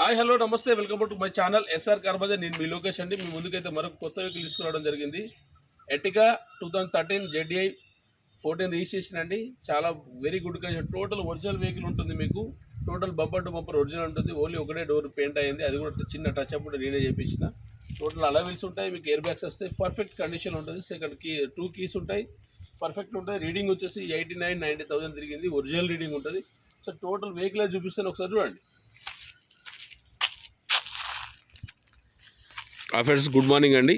Hi hello నమస్తే welcome to my channel SR car bazaar. నేను మీ లోకేష్ అండి. మీ ముందుకైతే మరొక కొత్త వెహికల్ తీసుకురావడం జరిగింది. ఎర్టిగా 2013 ZDI 14 రిజిస్ట్రేషన్ అండి. చాలా very good condition, total original vehicle ఉంటుంది. మీకు total bumper to bumper original ఉంటుంది. ఓన్లీ ఒకటే డోర్ పెయింట్ అయింది, అది కూడా చిన్న టచ్ అప్ నేనే చేయించిన. టోటల్ అలవెల్స్ ఉంటాయి, మీకు ఎయిర్ బ్యాగ్స్ వస్తాయి, పర్ఫెక్ట్ కండిషన్ ఉంటుంది. సెకండ్ కీ 2 కీస్ ఉంటాయి, పర్ఫెక్ట్ ఉంటుంది. రీడింగ్ వచ్చేసి 89,90,000 తిరిగింది, ఒరిజినల్ రీడింగ్ ఉంటుంది. సో టోటల్ వెహికల్ చూపిస్తాను, ఒకసారి చూడండి. ఫ్రెండ్స్ గుడ్ మార్నింగ్ అండి.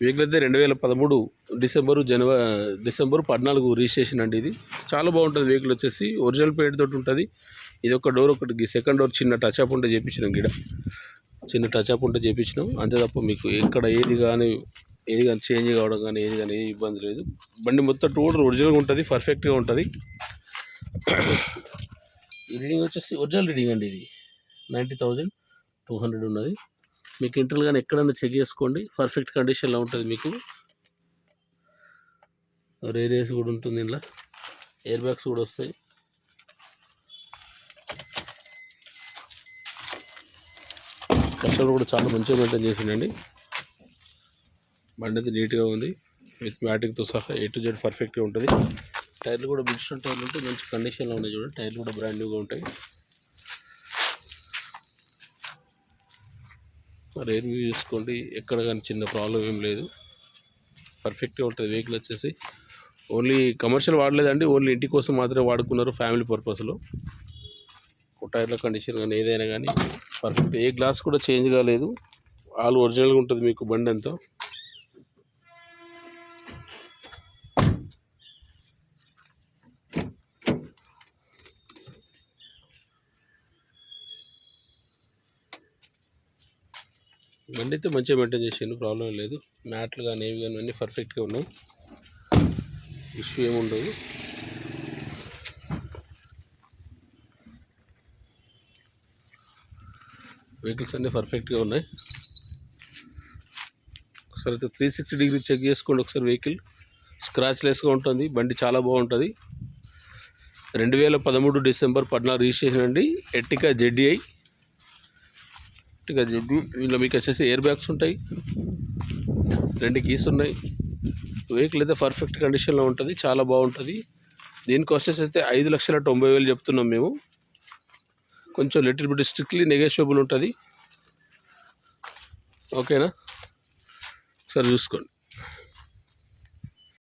వెహికల్ అయితే 2013 డిసెంబర్ 14 రిజిస్ట్రేషన్ అండి. ఇది చాలా బాగుంటుంది. వెహికల్ వచ్చేసి ఒరిజినల్ పెయింట్ తోటి ఉంటుంది. ఇది ఒక డోర్, ఒకటి సెకండ్ డోర్ చిన్న టచ్అప్ ఉంటే చేయించినాం, గిడ చిన్న టచ్అప్ ఉంటే చేయించినాం, అంతే తప్ప మీకు ఎక్కడ ఏది కానీ చేంజ్ కావడం కానీ ఏది కానీ ఏ ఇబ్బంది లేదు. బండి మొత్తం టోటల్ ఒరిజినల్గా ఉంటుంది, పర్ఫెక్ట్గా ఉంటుంది. ఈ రీడింగ్ వచ్చేసి ఒరిజినల్ రీడింగ్ అండి. ఇది 90,200 ఉన్నది. మీకు ఇంటర్నల్ కానీ ఎక్కడైనా చెక్ చేసుకోండి, పర్ఫెక్ట్ కండిషన్లో ఉంటుంది. మీకు రేస్ కూడా ఉంటుంది, ఇంట్లో ఎయిర్ బ్యాగ్స్ కూడా వస్తాయి. కస్టమర్ కూడా చాలా మంచిగా మెయింటైన్ చేసిండండి. బండి అయితే నీట్గా ఉంది, విత్ మ్యాటింగ్తో సహా A to Z పర్ఫెక్ట్గా ఉంటుంది. టైర్లు కూడా బిడ్స్టోన్ టైర్లు ఉంటాయి, మంచి కండిషన్లో ఉన్నాయి. చూడండి, టైర్లు కూడా బ్రాండ్ న్యూగా ఉంటాయి. రేర్ వ్యూ చూసుకోండి, ఎక్కడ కానీ చిన్న ప్రాబ్లం ఏం లేదు, పర్ఫెక్ట్గా ఉంటుంది. వెహికల్ వచ్చేసి ఓన్లీ కమర్షియల్ వాడలేదండి, ఓన్లీ ఇంటి కోసం మాత్రమే వాడుకున్నారు, ఫ్యామిలీ పర్పస్లో. టైర్ల కండిషన్ కానీ ఏదైనా కానీ పర్ఫెక్ట్, ఏ గ్లాస్ కూడా చేంజ్ కాలేదు, ఆల్ ఒరిజినల్గా ఉంటుంది. మీకు బండి అంతా బండి అయితే మంచిగా మెయింటైన్ చేసిండు, ప్రాబ్లం లేదు. మ్యాట్లు కానీ ఏవి కానీ అన్నీ పర్ఫెక్ట్గా ఉన్నాయి, ఇష్యూ ఏముండదు. వెహికల్స్ అన్నీ పర్ఫెక్ట్గా ఉన్నాయి. ఒకసారి అయితే 360 డిగ్రీ చెక్ చేసుకోండి ఒకసారి. వెహికల్ స్క్రాచ్ లెస్గా ఉంటుంది, బండి చాలా బాగుంటుంది. 2013 డిసెంబర్ 14 రిజిస్ట్రేషన్ అండి. Ertiga ZDI. దీనిలో మీకు వచ్చేసి ఎయిర్ బ్యాగ్స్ ఉంటాయి, 2 కీస్ ఉన్నాయి. వెహికల్ అయితే పర్ఫెక్ట్ కండిషన్లో ఉంటుంది, చాలా బాగుంటుంది. దీనికి వచ్చేసి అయితే 5,90,000 చెప్తున్నాం మేము. కొంచెం లిటిల్ బిట్ స్ట్రిక్ట్లీ నెగోషియబుల్ ఉంటుంది, ఓకేనా? ఒకసారి చూసుకోండి.